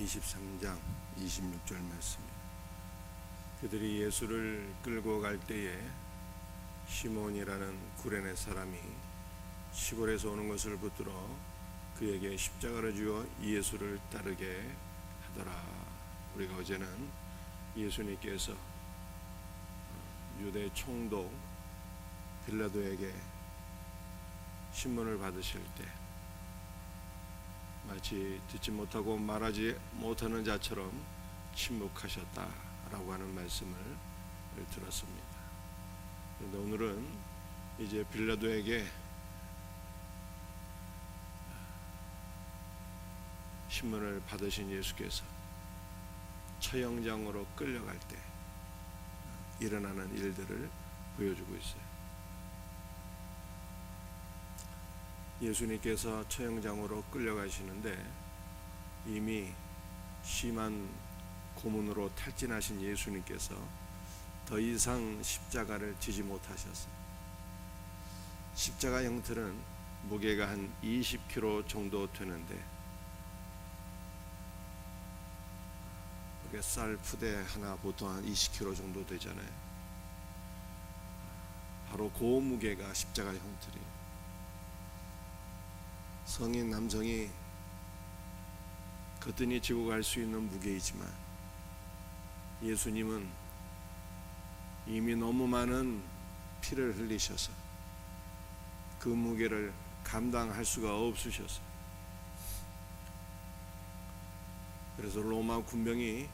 23장 26절 말씀입니다. 그들이 예수를 끌고 갈 때에 시몬이라는 구레네 사람이 시골에서 오는 것을 붙들어 그에게 십자가를 쥐어 예수를 따르게 하더라. 우리가 어제는 예수님께서 유대 총독 빌라도에게 신문을 받으실 때 마치 듣지 못하고 말하지 못하는 자처럼 침묵하셨다라고 하는 말씀을 들었습니다. 그런데 오늘은 이제 빌라도에게 신문을 받으신 예수께서 처형장으로 끌려갈 때 일어나는 일들을 보여주고 있어요. 예수님께서 처형장으로 끌려가시는데 이미 심한 고문으로 탈진하신 예수님께서 더 이상 십자가를 지지 못하셨어요. 십자가 형틀은 무게가 한 20kg 정도 되는데 쌀 푸대 하나 보통 한 20kg 정도 되잖아요. 바로 그 무게가 십자가 형틀이에요. 성인 남성이 거뜬히 지고 갈 수 있는 무게이지만 예수님은 이미 너무 많은 피를 흘리셔서 그 무게를 감당할 수가 없으셨어요. 그래서 로마 군병이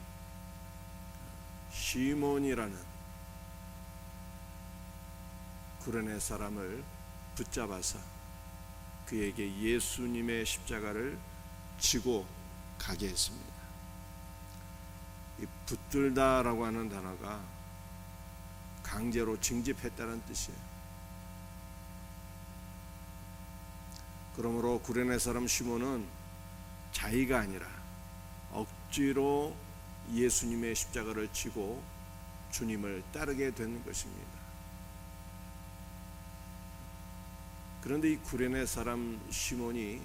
시몬이라는 구레네 사람을 붙잡아서 그에게 예수님의 십자가를 지고 가게 했습니다. 이 붙들다라고 하는 단어가 강제로 징집했다는 뜻이에요. 그러므로 구레네 사람 시몬은 자의가 아니라 억지로 예수님의 십자가를 지고 주님을 따르게 된 것입니다. 그런데 이 구레네 사람 시몬이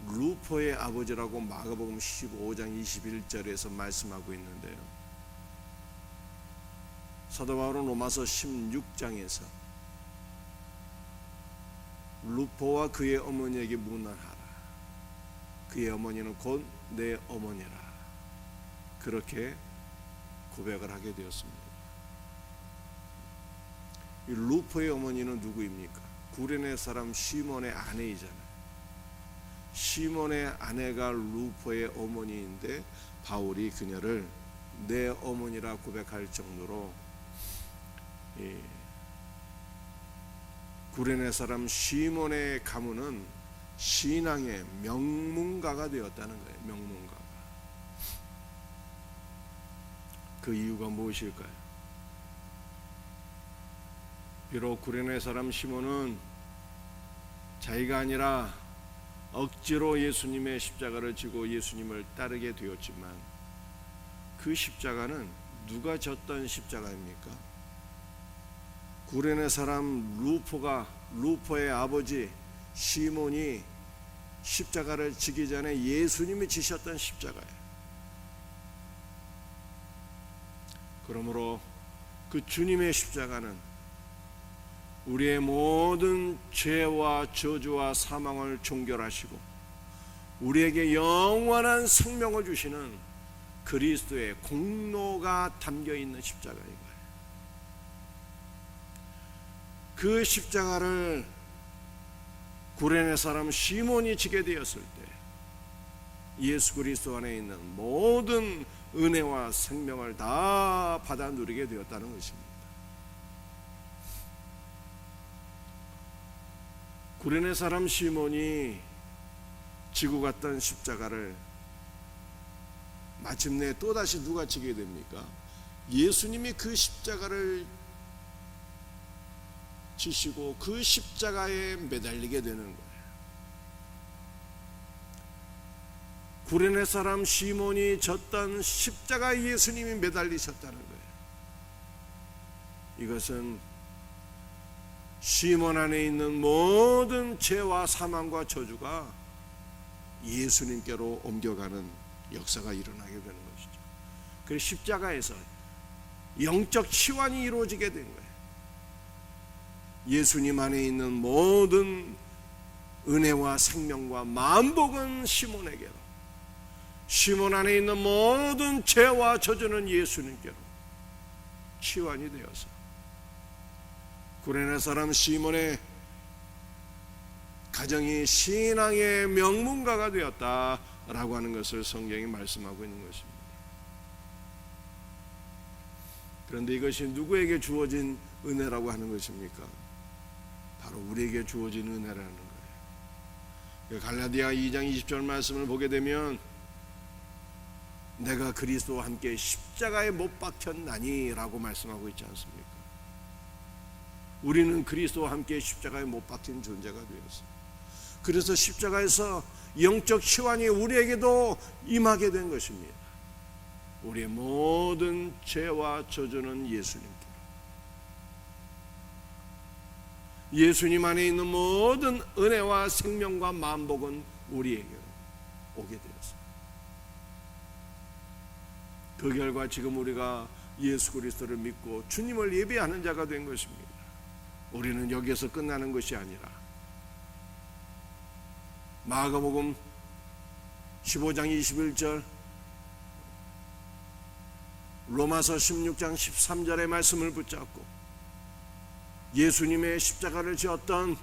루포의 아버지라고 마가복음 15장 21절에서 말씀하고 있는데요. 사도 바울은 로마서 16장에서 루포와 그의 어머니에게 문안하라. 그의 어머니는 곧 내 어머니라. 그렇게 고백을 하게 되었습니다. 이 루포의 어머니는 누구입니까? 구레네 사람 시몬의 아내이잖아요. 시몬의 아내가 루포의 어머니인데 바울이 그녀를 내 어머니라 고백할 정도로 구레네 사람 시몬의 가문은 신앙의 명문가가 되었다는 거예요. 명문가가. 그 이유가 무엇일까요? 비록 구레네 사람 시몬은 자기가 아니라 억지로 예수님의 십자가를 지고 예수님을 따르게 되었지만 그 십자가는 누가 졌던 십자가입니까? 구레네 사람 루포의 아버지 시몬이 십자가를 지기 전에 예수님이 지셨던 십자가예요. 그러므로 그 주님의 십자가는 우리의 모든 죄와 저주와 사망을 종결하시고 우리에게 영원한 생명을 주시는 그리스도의 공로가 담겨있는 십자가인 거예요. 그 십자가를 구레네 사람 시몬이 지게 되었을 때 예수 그리스도 안에 있는 모든 은혜와 생명을 다 받아 누리게 되었다는 것입니다. 구레네 사람 시몬이 지고 갔던 십자가를 마침내 또다시 누가 지게 됩니까? 예수님이 그 십자가를 지시고 그 십자가에 매달리게 되는 거예요. 구레네 사람 시몬이 졌던 십자가에 예수님이 매달리셨다는 거예요. 이것은 시몬 안에 있는 모든 죄와 사망과 저주가 예수님께로 옮겨가는 역사가 일어나게 되는 것이죠. 그래서 십자가에서 영적 치환이 이루어지게 된 거예요. 예수님 안에 있는 모든 은혜와 생명과 만복은 시몬에게로, 시몬 안에 있는 모든 죄와 저주는 예수님께로 치환이 되어서 구레네 사람 시몬의 가정이 신앙의 명문가가 되었다라고 하는 것을 성경이 말씀하고 있는 것입니다. 그런데 이것이 누구에게 주어진 은혜라고 하는 것입니까? 바로 우리에게 주어진 은혜라는 거예요. 갈라디아 2장 20절 말씀을 보게 되면 내가 그리스도와 함께 십자가에 못 박혔나니 라고 말씀하고 있지 않습니까? 우리는 그리스도와 함께 십자가에 못 박힌 존재가 되었어요. 그래서 십자가에서 영적 치환이 우리에게도 임하게 된 것입니다. 우리의 모든 죄와 저주는 예수님께로, 예수님 안에 있는 모든 은혜와 생명과 만복은 우리에게로 오게 되었어요. 그 결과 지금 우리가 예수 그리스도를 믿고 주님을 예배하는 자가 된 것입니다. 우리는 여기에서 끝나는 것이 아니라 마가복음 15장 21절, 로마서 16장 13절의 말씀을 붙잡고 예수님의 십자가를 지었던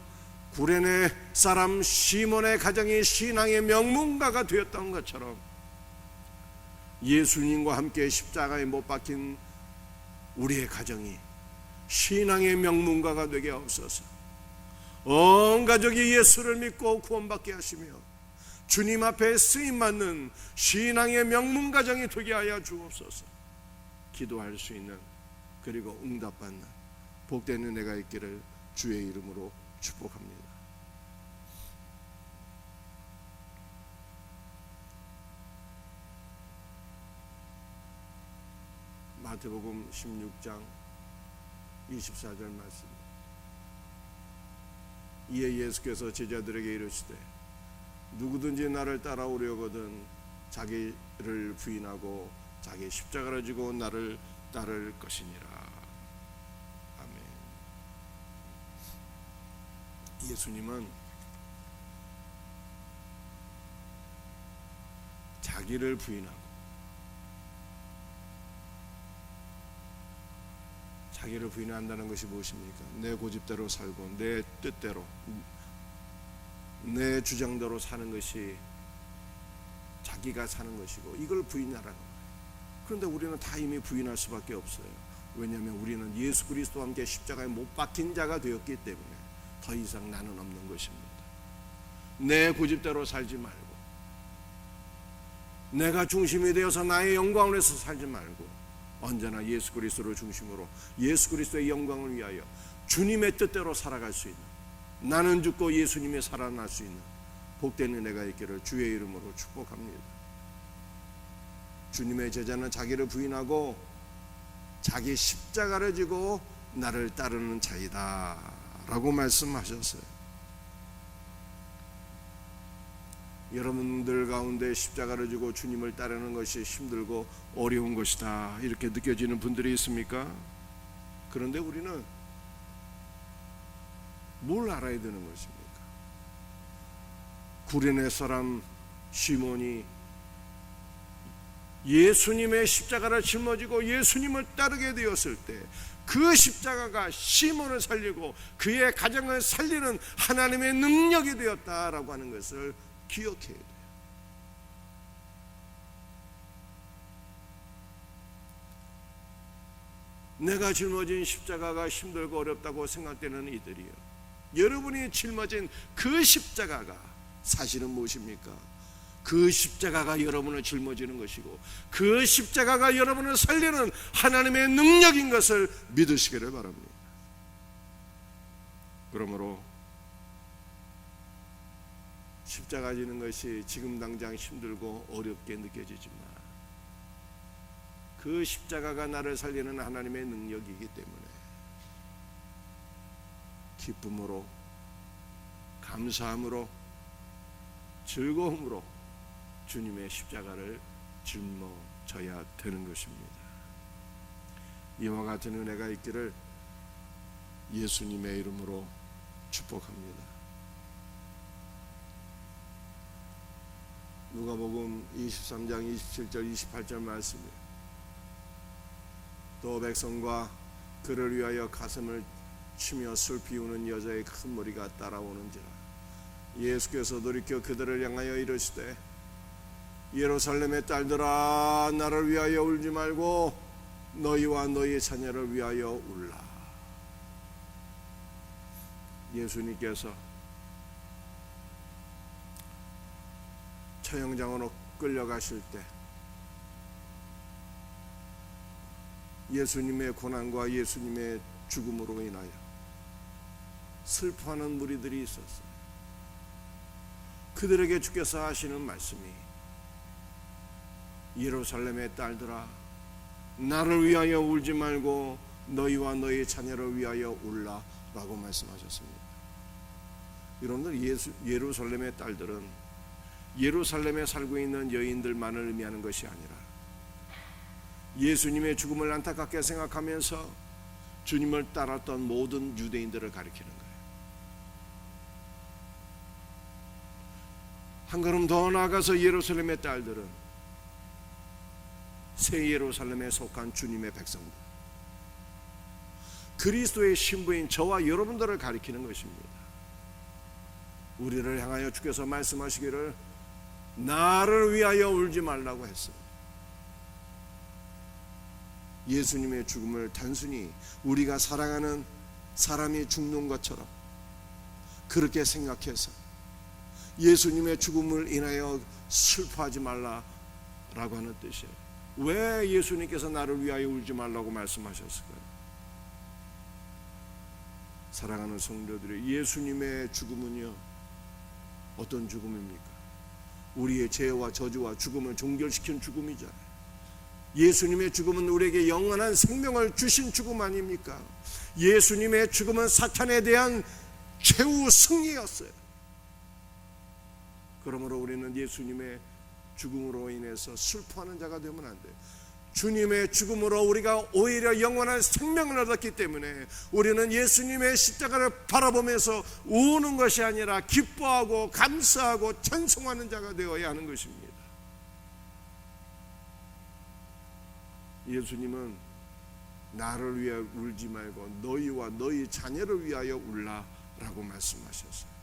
구레네 사람 시몬의 가정이 신앙의 명문가가 되었던 것처럼 예수님과 함께 십자가에 못 박힌 우리의 가정이 신앙의 명문가가 되게 하옵소서. 온 가족이 예수를 믿고 구원받게 하시며 주님 앞에 쓰임받는 신앙의 명문가정이 되게 하여 주옵소서. 기도할 수 있는, 그리고 응답받는 복된 은혜가 있기를 주의 이름으로 축복합니다. 마태복음 16장 24절 말씀. 이에 예수께서 제자들에게 이르시되 누구든지 나를 따라오려거든 자기를 부인하고 자기 십자가를 지고 나를 따를 것이니라. 아멘. 예수님은 자기를 부인하고 자기를 부인한다는 것이 무엇입니까? 내 고집대로 살고 내 뜻대로 내 주장대로 사는 것이 자기가 사는 것이고 이걸 부인하라는 거예요. 그런데 우리는 다 이미 부인할 수밖에 없어요. 왜냐하면 우리는 예수 그리스도와 함께 십자가에 못 박힌 자가 되었기 때문에 더 이상 나는 없는 것입니다. 내 고집대로 살지 말고 내가 중심이 되어서 나의 영광을 위해서 살지 말고 언제나 예수 그리스도를 중심으로 예수 그리스도의 영광을 위하여 주님의 뜻대로 살아갈 수 있는, 나는 죽고 예수님이 살아날 수 있는 복된 은혜가 있기를 주의 이름으로 축복합니다. 주님의 제자는 자기를 부인하고 자기 십자가를 지고 나를 따르는 자이다 라고 말씀하셨어요. 여러분들 가운데 십자가를 지고 주님을 따르는 것이 힘들고 어려운 것이다 이렇게 느껴지는 분들이 있습니까? 그런데 우리는 뭘 알아야 되는 것입니까? 구레네 사람 시몬이 예수님의 십자가를 짊어지고 예수님을 따르게 되었을 때 그 십자가가 시몬을 살리고 그의 가정을 살리는 하나님의 능력이 되었다라고 하는 것을 기억해야 돼요. 내가 짊어진 십자가가 힘들고 어렵다고 생각되는 이들이요, 여러분이 짊어진 그 십자가가 사실은 무엇입니까? 그 십자가가 여러분을 짊어지는 것이고 그 십자가가 여러분을 살리는 하나님의 능력인 것을 믿으시기를 바랍니다. 그러므로 십자가 지는 것이 지금 당장 힘들고 어렵게 느껴지지만 그 십자가가 나를 살리는 하나님의 능력이기 때문에 기쁨으로, 감사함으로, 즐거움으로 주님의 십자가를 짊어져야 되는 것입니다. 이와 같은 은혜가 있기를 예수님의 이름으로 축복합니다. 누가복음 23장 27절 28절 말씀이에요. 또 백성과 그를 위하여 가슴을 치며 슬피 우는 여자의 큰 무리가 따라오는지라. 예수께서 돌이켜 그들을 향하여 이르시되 예루살렘의 딸들아 나를 위하여 울지 말고 너희와 너희 자녀를 위하여 울라. 예수님께서 처형장으로 끌려가실 때 예수님의 고난과 예수님의 죽음으로 인하여 슬퍼하는 무리들이 있었어요. 그들에게 주께서 하시는 말씀이 예루살렘의 딸들아 나를 위하여 울지 말고 너희와 너희 자녀를 위하여 울라 라고 말씀하셨습니다. 여러분들, 예루살렘의 딸들은 예루살렘에 살고 있는 여인들만을 의미하는 것이 아니라 예수님의 죽음을 안타깝게 생각하면서 주님을 따랐던 모든 유대인들을 가리키는 거예요. 한 걸음 더 나아가서 예루살렘의 딸들은 새 예루살렘에 속한 주님의 백성들, 그리스도의 신부인 저와 여러분들을 가리키는 것입니다. 우리를 향하여 주께서 말씀하시기를 나를 위하여 울지 말라고 했어요. 예수님의 죽음을 단순히 우리가 사랑하는 사람이 죽는 것처럼 그렇게 생각해서 예수님의 죽음을 인하여 슬퍼하지 말라라고 하는 뜻이에요. 왜 예수님께서 나를 위하여 울지 말라고 말씀하셨을까요? 사랑하는 성도들이, 예수님의 죽음은요 어떤 죽음입니까? 우리의 죄와 저주와 죽음을 종결시킨 죽음이잖아요. 예수님의 죽음은 우리에게 영원한 생명을 주신 죽음 아닙니까? 예수님의 죽음은 사탄에 대한 최후 승리였어요. 그러므로 우리는 예수님의 죽음으로 인해서 슬퍼하는 자가 되면 안 돼요. 주님의 죽음으로 우리가 오히려 영원한 생명을 얻었기 때문에 우리는 예수님의 십자가를 바라보면서 우는 것이 아니라 기뻐하고 감사하고 찬송하는 자가 되어야 하는 것입니다. 예수님은 나를 위하여 울지 말고 너희와 너희 자녀를 위하여 울라라고 말씀하셨어요.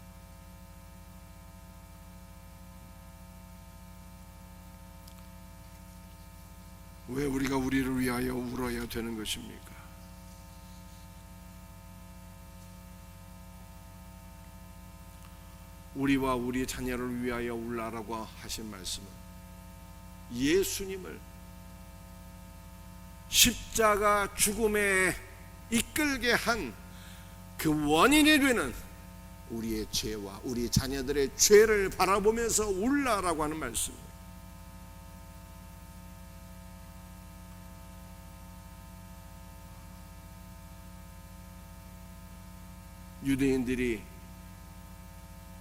왜 우리가 우리를 위하여 울어야 되는 것입니까? 우리와 우리 자녀를 위하여 울라라고 하신 말씀은 예수님을 십자가 죽음에 이끌게 한 그 원인이 되는 우리의 죄와 우리 자녀들의 죄를 바라보면서 울라라고 하는 말씀이에요. 유대인들이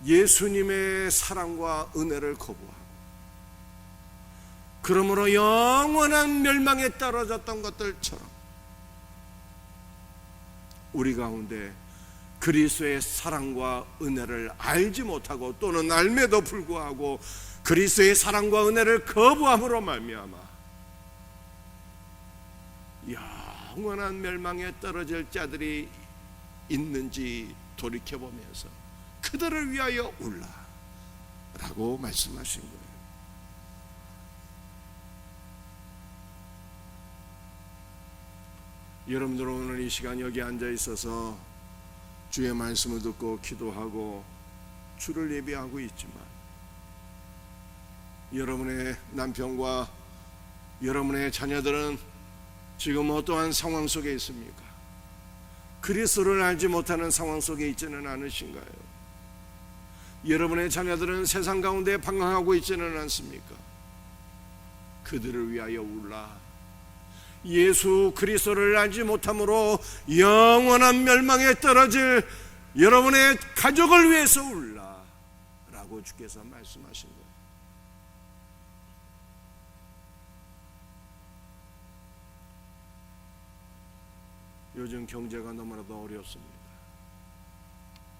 예수님의 사랑과 은혜를 거부하고 그러므로 영원한 멸망에 떨어졌던 것들처럼 우리 가운데 그리스도의 사랑과 은혜를 알지 못하고 또는 알매도 불구하고 그리스도의 사랑과 은혜를 거부함으로 말미암아 영원한 멸망에 떨어질 자들이 있는지 돌이켜보면서 그들을 위하여 울라라고 말씀하신 거예요. 여러분들은 오늘 이 시간 여기 앉아 있어서 주의 말씀을 듣고 기도하고 주를 예배하고 있지만 여러분의 남편과 여러분의 자녀들은 지금 어떠한 상황 속에 있습니까? 그리스도를 알지 못하는 상황 속에 있지는 않으신가요? 여러분의 자녀들은 세상 가운데 방황하고 있지는 않습니까? 그들을 위하여 울라. 예수 그리스도를 알지 못함으로 영원한 멸망에 떨어질 여러분의 가족을 위해서 울라 라고 주께서 말씀하신 거예요. 요즘 경제가 너무나도 어렵습니다.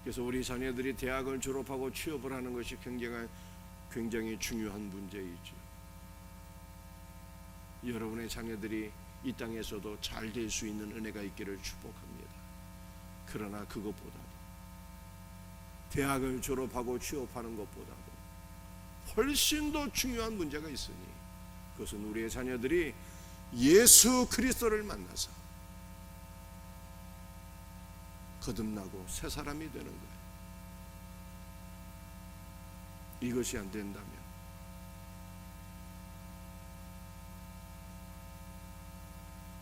그래서 우리 자녀들이 대학을 졸업하고 취업을 하는 것이 굉장히 중요한 문제이죠. 여러분의 자녀들이 이 땅에서도 잘 될 수 있는 은혜가 있기를 축복합니다. 그러나 그것보다도 대학을 졸업하고 취업하는 것보다도 훨씬 더 중요한 문제가 있으니 그것은 우리의 자녀들이 예수 그리스도를 만나서 거듭나고 새 사람이 되는 거예요. 이것이 안 된다면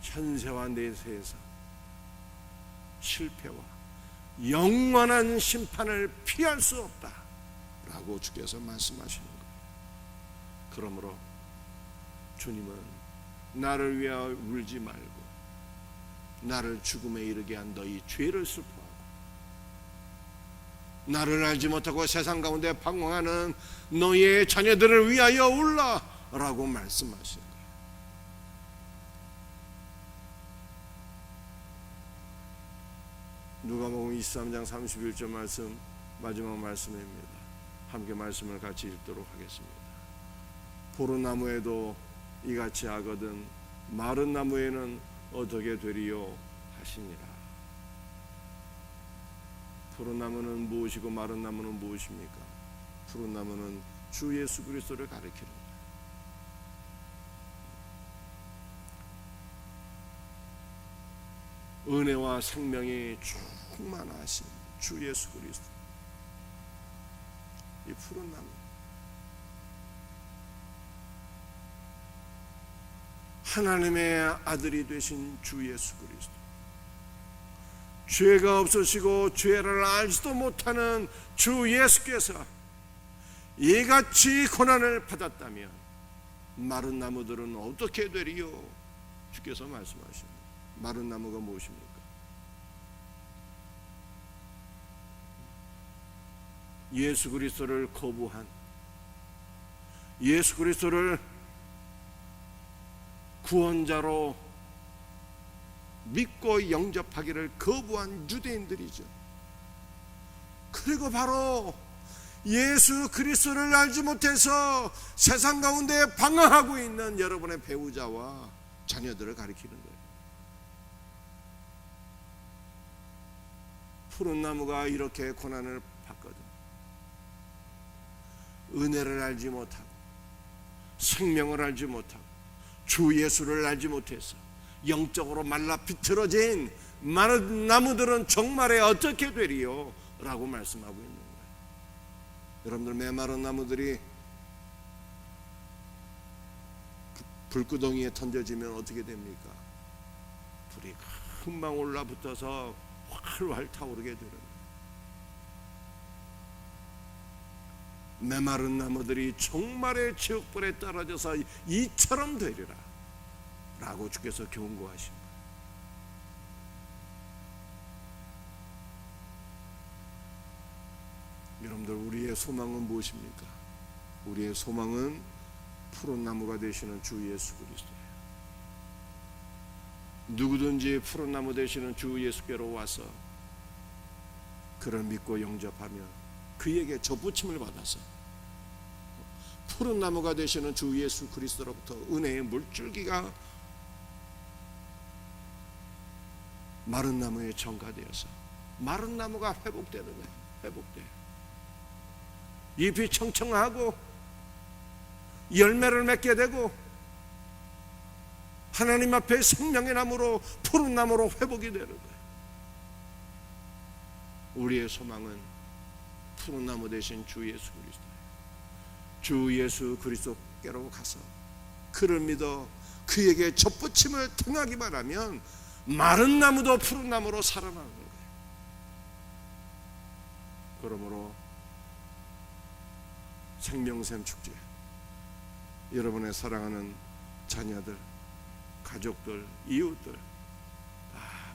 현세와 내세에서 실패와 영원한 심판을 피할 수 없다 라고 주께서 말씀하시는 거예요. 그러므로 주님은 나를 위하여 울지 말고 나를 죽음에 이르게 한 너희 죄를 슬퍼하고 나를 알지 못하고 세상 가운데 방황하는 너희의 자녀들을 위하여 울라 라고 말씀하시는 거예요. 누가복음 23장 31절 말씀, 마지막 말씀입니다. 함께 말씀을 같이 읽도록 하겠습니다. 포도나무에도 이같이 하거든 마른 나무에는 어떻게 되리요 하시니라. 푸른 나무는 무엇이고 마른 나무는 무엇입니까? 푸른 나무는 주 예수 그리스도를 가리키는 거예요. 은혜와 생명이 충만하신 주 예수 그리스도, 이 푸른 나무, 하나님의 아들이 되신 주 예수 그리스도, 죄가 없으시고 죄를 알지도 못하는 주 예수께서 이같이 고난을 받았다면 마른 나무들은 어떻게 되리요? 주께서 말씀하십니다. 마른 나무가 무엇입니까? 예수 그리스도를 거부한, 예수 그리스도를 구원자로 믿고 영접하기를 거부한 유대인들이죠. 그리고 바로 예수 그리스도를 알지 못해서 세상 가운데 방황하고 있는 여러분의 배우자와 자녀들을 가리키는 거예요. 푸른 나무가 이렇게 고난을 받거든 은혜를 알지 못하고 생명을 알지 못하고 주 예수를 알지 못해서 영적으로 말라 비틀어진 마른 나무들은 정말에 어떻게 되리요? 라고 말씀하고 있는 거예요. 여러분들, 메마른 나무들이 불구덩이에 던져지면 어떻게 됩니까? 불이 금방 올라붙어서 활활 타오르게 되는 거예요. 메마른 나무들이 종말의 지옥불에 떨어져서 이처럼 되리라 라고 주께서 경고하신 거예요. 여러분들, 우리의 소망은 무엇입니까? 우리의 소망은 푸른 나무가 되시는 주 예수 그리스도예요. 누구든지 푸른 나무 되시는 주 예수께로 와서 그를 믿고 영접하며 그에게 접붙임을 받아서 푸른 나무가 되시는 주 예수 그리스도로부터 은혜의 물줄기가 마른 나무에 전가되어서 마른 나무가 회복되는 거예요. 회복돼요. 잎이 청청하고 열매를 맺게 되고 하나님 앞에 생명의 나무로, 푸른 나무로 회복이 되는 거예요. 우리의 소망은 푸른 나무 되신 주 예수 그리스도예요. 주 예수 그리스도께로 가서 그를 믿어 그에게 접붙임을 통하기만 하면 마른 나무도 푸른 나무로 살아나는 거예요. 그러므로 생명샘 축제, 여러분의 사랑하는 자녀들, 가족들, 이웃들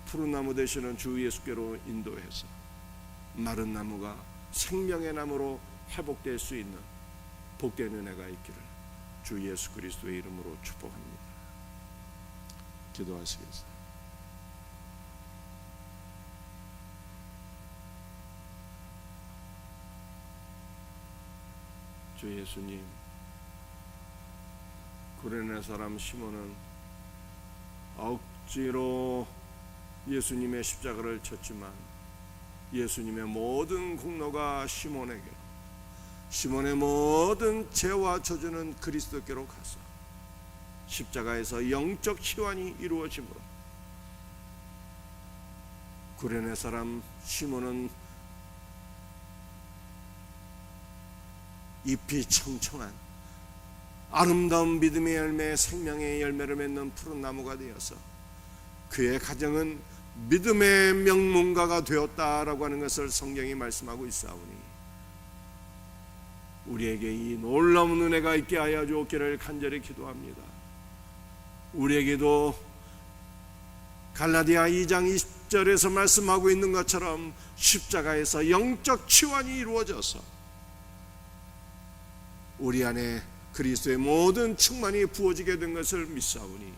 푸른 나무 되시는 주 예수께로 인도해서 마른 나무가 생명의 나무로 회복될 수 있는 복된 은혜가 있기를 주 예수 그리스도의 이름으로 축복합니다. 기도하시겠습니다. 주 예수님, 구레네 사람 시몬은 억지로 예수님의 십자가를 쳤지만 예수님의 모든 공로가 시몬에게로, 시몬의 모든 죄와 저주는 그리스도께로 가서 십자가에서 영적 치환이 이루어지므로 구레네 사람 시몬은 잎이 청청한 아름다운 믿음의 열매, 생명의 열매를 맺는 푸른 나무가 되어서 그의 가정은 믿음의 명문가가 되었다라고 하는 것을 성경이 말씀하고 있사오니 우리에게 이 놀라운 은혜가 있게 하여 주옵기를 간절히 기도합니다. 우리에게도 갈라디아 2장 20절에서 말씀하고 있는 것처럼 십자가에서 영적 치환이 이루어져서 우리 안에 그리스도의 모든 충만이 부어지게 된 것을 믿사오니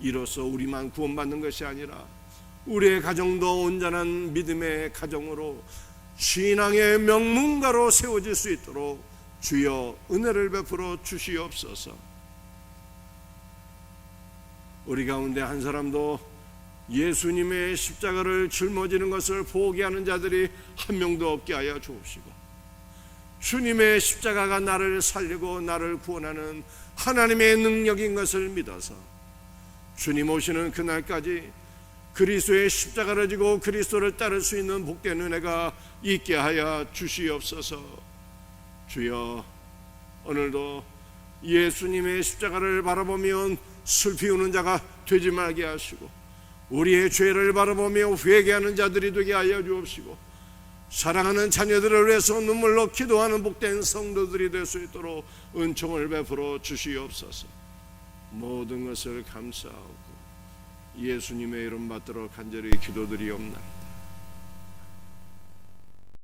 이로써 우리만 구원받는 것이 아니라 우리의 가정도 온전한 믿음의 가정으로 신앙의 명문가로 세워질 수 있도록 주여 은혜를 베풀어 주시옵소서. 우리 가운데 한 사람도 예수님의 십자가를 짊어지는 것을 포기하는 자들이 한 명도 없게 하여 주옵시고, 주님의 십자가가 나를 살리고 나를 구원하는 하나님의 능력인 것을 믿어서 주님 오시는 그날까지 그리스도의 십자가를 지고 그리스도를 따를 수 있는 복된 은혜가 있게 하여 주시옵소서. 주여, 오늘도 예수님의 십자가를 바라보며 슬피 우는 자가 되지 말게 하시고 우리의 죄를 바라보며 회개하는 자들이 되게 하여 주옵시고 사랑하는 자녀들을 위해서 눈물로 기도하는 복된 성도들이 될 수 있도록 은총을 베풀어 주시옵소서. 모든 것을 감사하고 예수님의 이름 받들어 간절히 기도드리옵나이다.